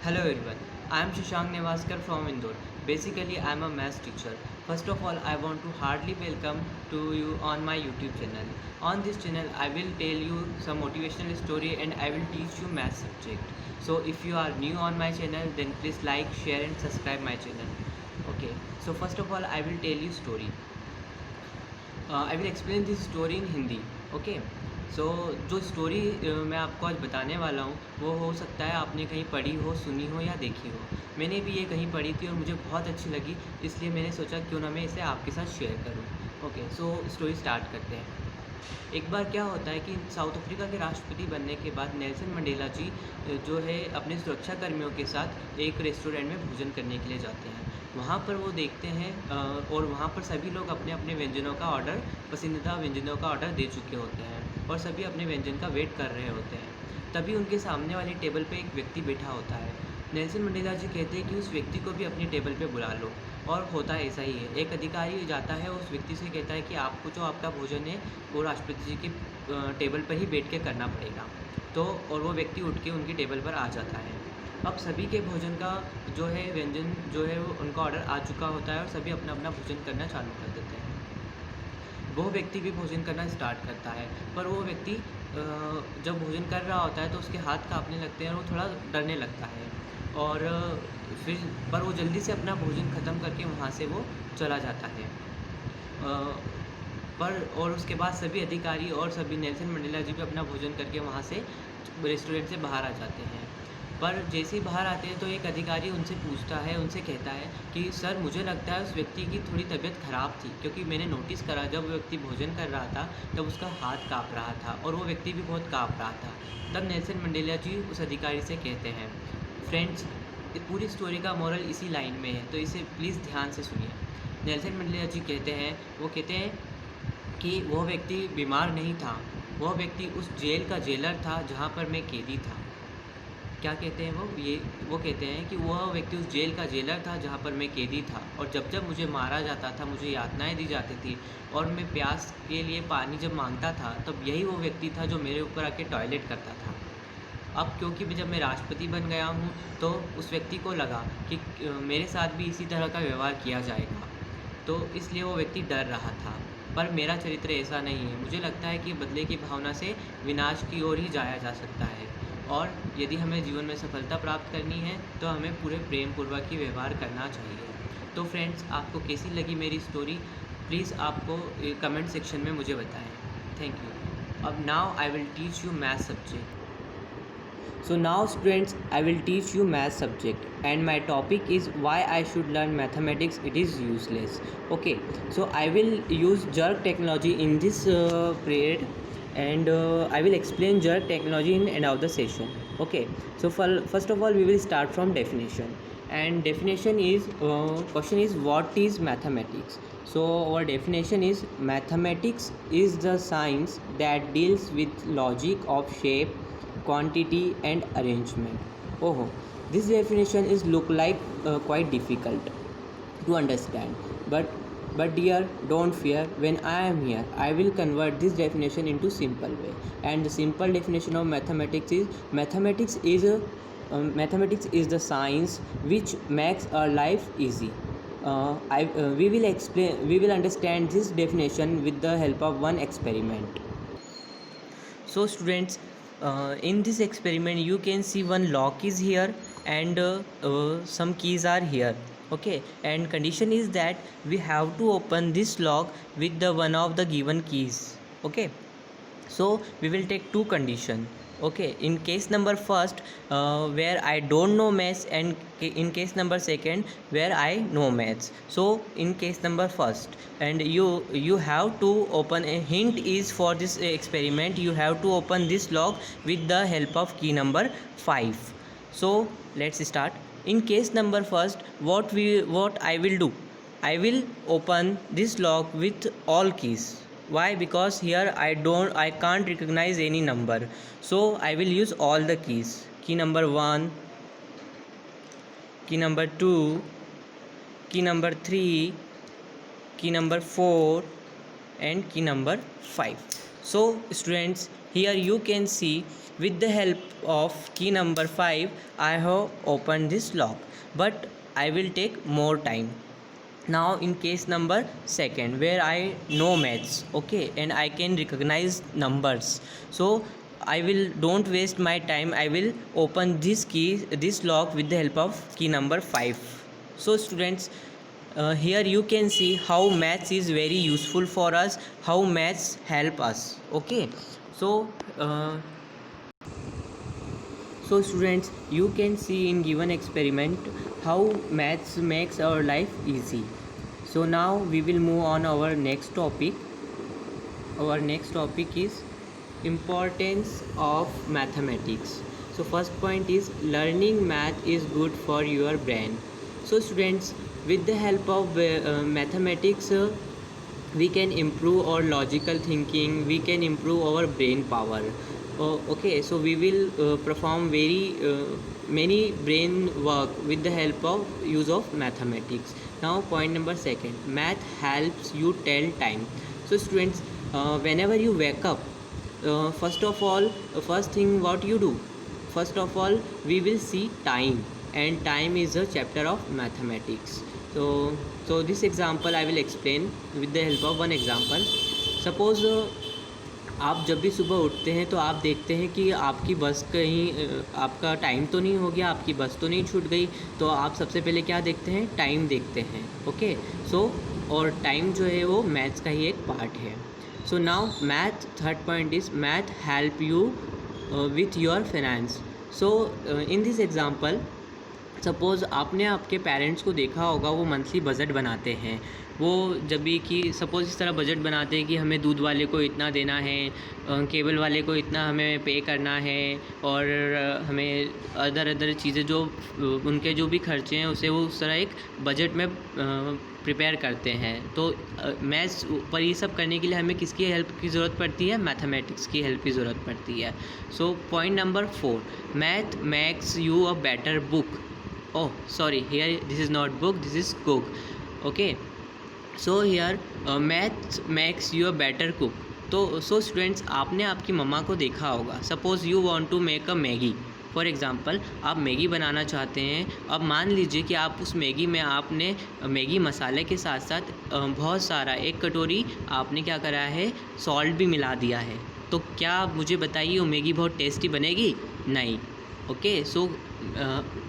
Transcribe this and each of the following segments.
Hello everyone, I am Shashank Nevaskar from Indore. Basically, I am a maths teacher. First of all, I want to heartily welcome to you on my YouTube channel. On this channel, I will tell you some motivational story and I will teach you math subject. So if you are new on my channel, then please like, share and subscribe my channel. Okay, so first of all, I will tell you story. I will explain this story in Hindi. Okay, so जो story मैं आपको आज बताने वाला हूँ वो हो सकता है आपने कहीं पढ़ी हो, सुनी हो या देखी हो. मैंने भी ये कहीं पढ़ी थी और मुझे बहुत अच्छी लगी, इसलिए मैंने सोचा क्यों ना मैं इसे आपके साथ शेयर करूँ. ओके, सो स्टोरी स्टार्ट करते हैं. एक बार क्या होता है कि साउथ अफ्रीका के राष्ट्रपति बनने के बाद नेल्सन मंडेला जी जो है अपने सुरक्षा कर्मियों के साथ एक रेस्टोरेंट में भोजन करने के लिए जाते हैं. वहाँ पर वो देखते हैं और वहाँ पर सभी लोग अपने अपने व्यंजनों का ऑर्डर, पसंदीदा व्यंजनों का ऑर्डर दे चुके होते हैं और सभी अपने व्यंजन का वेट कर रहे होते हैं. तभी उनके सामने वाली टेबल पे एक व्यक्ति बैठा होता है. नेल्सन मंडेला जी कहते हैं कि उस व्यक्ति को भी अपनी टेबल पे बुला लो. और होता ऐसा ही है. एक अधिकारी जाता है, उस व्यक्ति से कहता है कि आपको जो आपका भोजन है वो राष्ट्रपति जी की टेबल पर ही बैठ के करना पड़ेगा. तो और वो व्यक्ति उठ के उनकी टेबल पर आ जाता है. अब सभी के भोजन का जो है व्यंजन जो है वो उनका ऑर्डर आ चुका होता है और सभी अपना अपना भोजन करना चालू कर देते हैं. वो व्यक्ति भी भोजन करना स्टार्ट करता है, पर वो व्यक्ति जब भोजन कर रहा होता है तो उसके हाथ कांपने लगते हैं और वो थोड़ा डरने लगता है. और फिर पर वो जल्दी से अपना भोजन ख़त्म करके वहाँ से वो चला जाता है. पर और उसके बाद सभी अधिकारी और सभी नेल्सन मंडेला जी भी अपना भोजन करके वहाँ से रेस्टोरेंट से बाहर आ जाते हैं. पर जैसे ही बाहर आते हैं तो एक अधिकारी उनसे पूछता है, उनसे कहता है कि सर मुझे लगता है उस व्यक्ति की थोड़ी तबीयत ख़राब थी, क्योंकि मैंने नोटिस करा जब वो व्यक्ति भोजन कर रहा था तब उसका हाथ काँप रहा था और वो व्यक्ति भी बहुत काँप रहा था. तब नेल्सन मंडेला जी उस अधिकारी से कहते हैं, फ्रेंड्स पूरी स्टोरी का मोरल इसी लाइन में है, तो इसे प्लीज़ ध्यान से सुनिए. नेल्सन मंडेला जी कहते हैं कि वह व्यक्ति बीमार नहीं था, वह व्यक्ति उस जेल का जेलर था जहाँ पर मैं कैदी था. क्या कहते हैं वो कहते हैं कि वह व्यक्ति उस जेल का जेलर था जहाँ पर मैं कैदी था, और जब जब मुझे मारा जाता था, मुझे यातनाएं दी जाती थी और मैं प्यास के लिए पानी जब मांगता था तब यही वो व्यक्ति था जो मेरे ऊपर आके टॉयलेट करता था. अब क्योंकि जब मैं राष्ट्रपति बन गया हूँ तो उस व्यक्ति को लगा कि मेरे साथ भी इसी तरह का व्यवहार किया जाएगा, तो इसलिए वो व्यक्ति डर रहा था. पर मेरा चरित्र ऐसा नहीं है. मुझे लगता है कि बदले की भावना से विनाश की ओर ही जाया जा सकता है, और यदि हमें जीवन में सफलता प्राप्त करनी है तो हमें पूरे प्रेम पूर्वक ही व्यवहार करना चाहिए. तो फ्रेंड्स, आपको कैसी लगी मेरी स्टोरी, प्लीज़ आपको कमेंट सेक्शन में मुझे बताएं. Thank you. अब now I will teach you math subject. So now students, I will teach you math subject and my topic is why I should learn mathematics, it is useless. Okay, so I will use jerk technology in this period, and I will explain jerk technology in end of the session. Okay, so first of all we will start from definition, and definition is question is what is mathematics. So our definition is mathematics is the science that deals with logic of shape, quantity and arrangement. Oh, this definition is look like quite difficult to understand, but dear, don't fear. When I am here, I will convert this definition into simple way. And the simple definition of mathematics is the science which makes our life easy. We will understand this definition with the help of one experiment. So students, in this experiment you can see one lock is here and some keys are here. Okay, and condition is that we have to open this lock with the one of the given keys. Okay, so we will take two condition. Okay, in case number first where I don't know maths, and in case number second where I know maths. So in case number first, and you have to open a hint is for this experiment, you have to open this lock with the help of key number 5. So let's start. In case number first, what I will do, I will open this lock with all keys. Why? Because here I can't recognize any number, so I will use all the keys. Key number 1, key number 2, key number 3, key number 4 and key number 5. So students, here you can see with the help of key number 5 I have opened this lock, but I will take more time. Now in case number second where I know maths, okay, and I can recognize numbers, so I will don't waste my time, I will open this lock with the help of key number 5. So students, here you can see how maths is very useful for us, how maths help us, okay. So students, you can see in given experiment how maths makes our life easy. So now we will move on our next topic. Our next topic is importance of mathematics. So first point is learning math is good for your brain. So students, with the help of mathematics, we can improve our logical thinking, we can improve our brain power. Okay, so we will perform very many brain work with the help of use of mathematics. Now point number second, math helps you tell time. So students, whenever you wake up, first of all, first thing what you do, first of all we will see time, and time is a chapter of mathematics. So this example I will explain with the help of one example. Suppose आप जब भी सुबह उठते हैं तो आप देखते हैं कि आपकी बस कहीं आपका टाइम तो नहीं हो गया, आपकी बस तो नहीं छूट गई, तो आप सबसे पहले क्या देखते हैं, टाइम देखते हैं, ओके। सो और टाइम जो है वो मैथ्स का ही एक पार्ट है. So now math, third point is math help you with your finance. So in this example, suppose आपने आपके पेरेंट्स को देखा होगा, वो मंथली बजट बनाते हैं. वो जब भी कि सपोज़ इस तरह बजट बनाते हैं कि हमें दूध वाले को इतना देना है, केबल वाले को इतना हमें पे करना है, और हमें अदर चीज़ें जो उनके जो भी खर्चे हैं उसे वो उस तरह एक बजट में प्रिपेयर करते हैं. तो मैथ्स पर ये सब करने के लिए हमें किसकी हेल्प की ज़रूरत पड़ती है, मैथमेटिक्स की हेल्प की ज़रूरत पड़ती है. So point number 4, math makes you a better book. Oh sorry, here this is not book, this is cook. Okay, so here math makes you a better cook. तो सो स्टूडेंट्स, आपने आपकी मम्मा को देखा होगा. Suppose you want to make a Maggi. For example, आप Maggi बनाना चाहते हैं. अब मान लीजिए कि आप उस मैगी में आपने मैगी मसाले के साथ साथ बहुत सारा, एक कटोरी आपने क्या करा है, सॉल्ट भी मिला दिया है. तो क्या आप मुझे बताइए वो मैगी बहुत टेस्टी बनेगी? नहीं. ओके, सो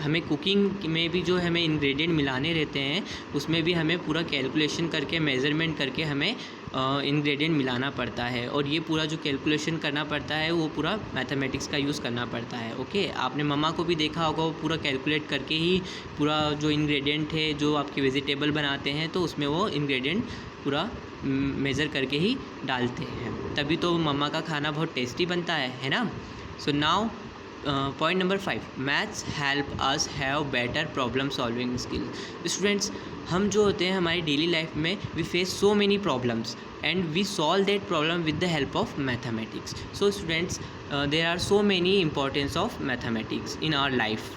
हमें कुकिंग में भी जो हमें इंग्रेडिएंट मिलाने रहते हैं उसमें भी हमें पूरा कैलकुलेशन करके, मेज़रमेंट करके हमें इंग्रेडिएंट मिलाना पड़ता है. और ये पूरा जो कैलकुलेशन करना पड़ता है वो पूरा मैथमेटिक्स का यूज़ करना पड़ता है. ओके, आपने मम्मा को भी देखा होगा, वो पूरा कैलकुलेट करके ही पूरा जो इंग्रेडिएंट है, जो आपके वेजिटेबल बनाते हैं, तो उसमें वो इंग्रेडिएंट पूरा मेज़र करके ही डालते हैं, तभी तो मम्मा का खाना बहुत टेस्टी बनता है ना. So now point number 5, maths help us have better problem solving skill. Students, हम जो होते हैं हमारी डेली लाइफ में, we face so many problems and we solve that problem with the help of mathematics. So students, there are so many importance of mathematics in our life.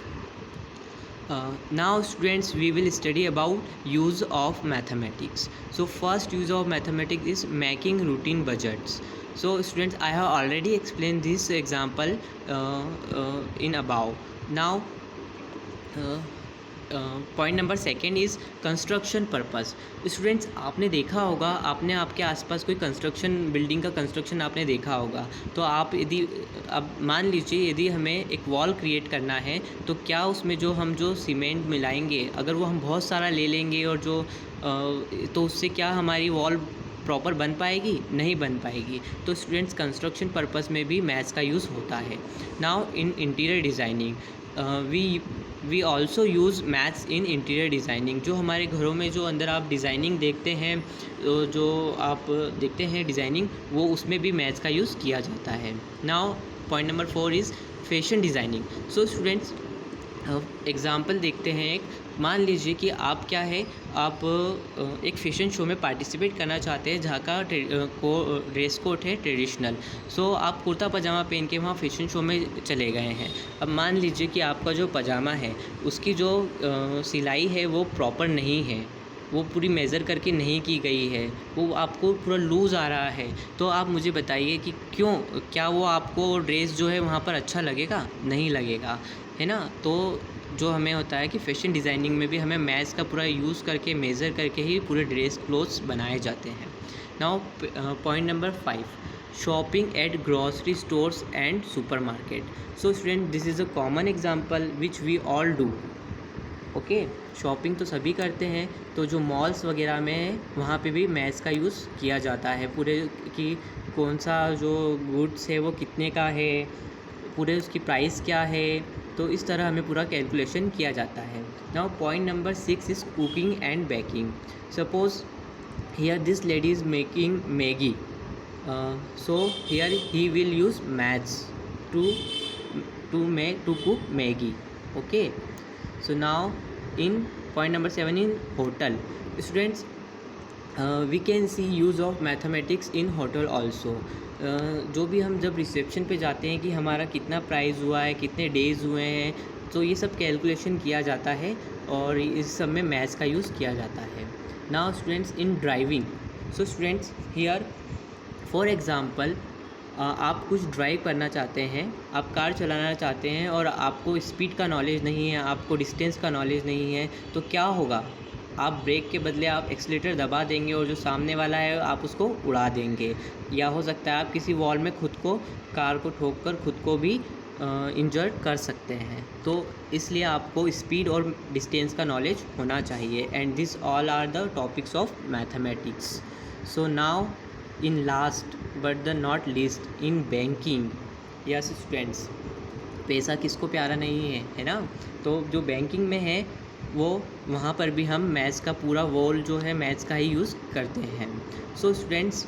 Now students, we will study about use of mathematics. So first use of mathematics is making routine budgets. So students, I have already explained this example in above. Now point number second is construction purpose. Students, आपने देखा होगा, आपने आपके आसपास कोई construction, building का construction आपने देखा होगा. तो आप यदि, अब मान लीजिए यदि हमें एक वॉल क्रिएट करना है, तो क्या उसमें जो सीमेंट मिलाएंगे, अगर वो हम बहुत सारा ले लेंगे और तो उससे क्या हमारी वॉल प्रॉपर बन पाएगी? नहीं बन पाएगी. तो स्टूडेंट्स, कंस्ट्रक्शन पर्पस में भी मैथ्स का यूज़ होता है. Now in interior designing, we also use maths in interior designing. जो हमारे घरों में जो अंदर आप डिज़ाइनिंग देखते हैं, जो आप देखते हैं डिज़ाइनिंग, वो उसमें भी मैथ्स का यूज़ किया जाता है. Now point number 4 is fashion designing. So students, example देखते हैं. एक मान लीजिए कि आप क्या है, आप एक फ़ैशन शो में पार्टिसिपेट करना चाहते हैं जहाँ का ड्रेस कोड है ट्रेडिशनल. सो आप कुर्ता पजामा पहन के वहाँ फ़ैशन शो में चले गए हैं. अब मान लीजिए कि आपका जो पजामा है उसकी जो सिलाई है वो प्रॉपर नहीं है. वो पूरी मेज़र करके नहीं की गई है, वो आपको पूरा लूज़ आ रहा है, तो आप मुझे बताइए कि क्यों? क्या वो आपको ड्रेस जो है वहाँ पर अच्छा लगेगा? नहीं लगेगा, है ना? तो जो हमें होता है कि फ़ैशन डिज़ाइनिंग में भी हमें मैथ्स का पूरा यूज़ करके, मेज़र करके ही पूरे ड्रेस क्लोथ्स बनाए जाते हैं। Now point number 5, shopping at grocery stores and supermarket. So student, this is a common example which we all do. Okay, shopping तो सभी करते हैं, तो जो मॉल्स वगैरह में है वहाँ पे भी मैथ्स का यूज़ किया जाता है पूरे, कि कौन सा जो गुड्स है वो कितने का है, पूरे उसकी प्राइस क्या है, तो इस तरह हमें पूरा कैलकुलेशन किया जाता है। Now point number 6 is cooking and baking. Suppose here this lady is making Maggi, so here he will use maths to cook Maggi. Okay, so now in point number 7, in hotel, students, we can see use of mathematics in hotel also. जो भी हम जब reception पे जाते हैं कि हमारा कितना प्राइस हुआ है, कितने डेज़ हुए हैं, तो ये सब कैलकुलेशन किया जाता है और इस सब में मैथ्स का यूज़ किया जाता है। Now students, in driving, so students here for example, आप कुछ ड्राइव करना चाहते हैं, आप कार चलाना चाहते हैं और आपको स्पीड का नॉलेज नहीं है, आपको डिस्टेंस का नॉलेज नहीं है, तो क्या होगा? आप ब्रेक के बदले आप एक्सीलेटर दबा देंगे और जो सामने वाला है आप उसको उड़ा देंगे, या हो सकता है आप किसी वॉल में खुद को, कार को ठोक कर खुद को भी इंजर्ड कर सकते हैं। तो इसलिए आपको स्पीड और डिस्टेंस का नॉलेज होना चाहिए, and this all are the topics of mathematics. So now in last but the not least, in banking, yes students, पैसा किसको प्यारा नहीं है, है ना? तो जो बैंकिंग में है वो, वहाँ पर भी हम मैथ्स का पूरा वॉल जो है मैथ्स का ही यूज़ करते हैं। So students,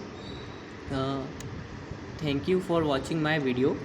thank you for watching my video.